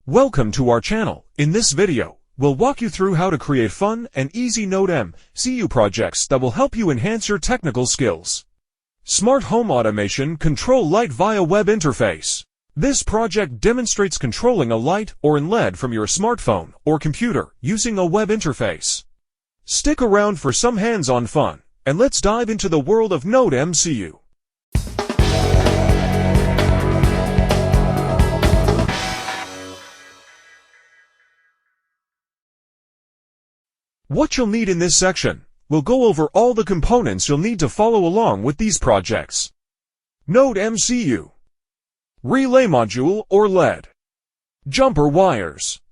Welcome to our channel. In this video, we'll walk you through how to create fun and easy NodeMCU projects that will help you enhance your technical skills. Smart Home Automation Control Light via Web Interface. This project demonstrates controlling a light or an LED from your smartphone or computer using a web interface. Stick around for some hands-on fun, and let's dive into the world of NodeMCU. What you'll need in this section, we'll go over all the components you'll need to follow along with these projects. NodeMCU. Relay module or LED. Jumper wires.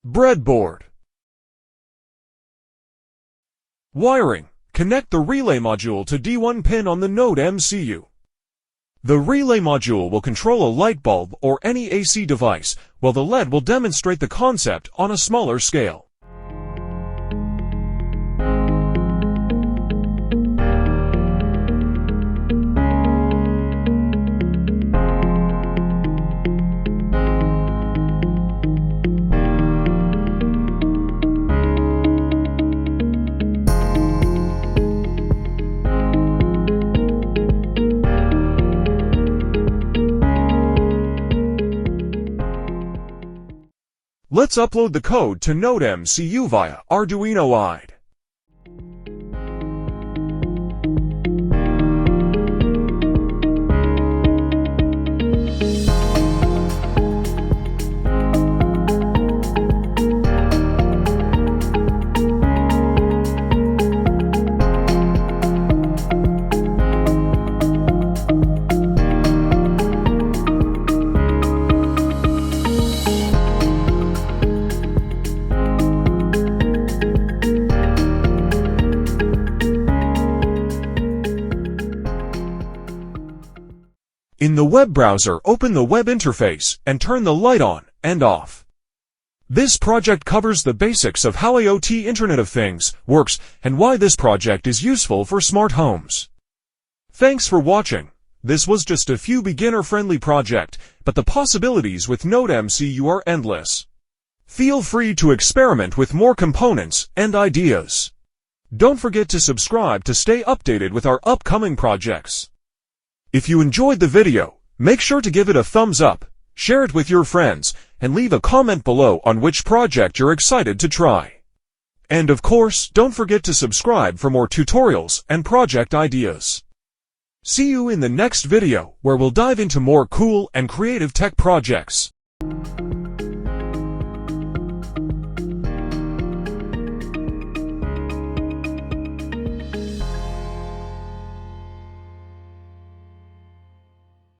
Breadboard. Wiring. Connect the relay module to D1 pin on the NodeMCU. The relay module will control a light bulb or any AC device, while the LED will demonstrate the concept on a smaller scale. Let's upload the code to NodeMCU via Arduino IDE. In the web browser, open the web interface and turn the light on and off. This project covers the basics of how IoT Internet of Things works and why this project is useful for smart homes. Thanks for watching. This was just a few beginner-friendly project, but the possibilities with NodeMCU are endless. Feel free to experiment with more components and ideas. Don't forget to subscribe to stay updated with our upcoming projects. If you enjoyed the video, make sure to give it a thumbs up, share it with your friends, and leave a comment below on which project you're excited to try. And of course, don't forget to subscribe for more tutorials and project ideas. See you in the next video, where we'll dive into more cool and creative tech projects.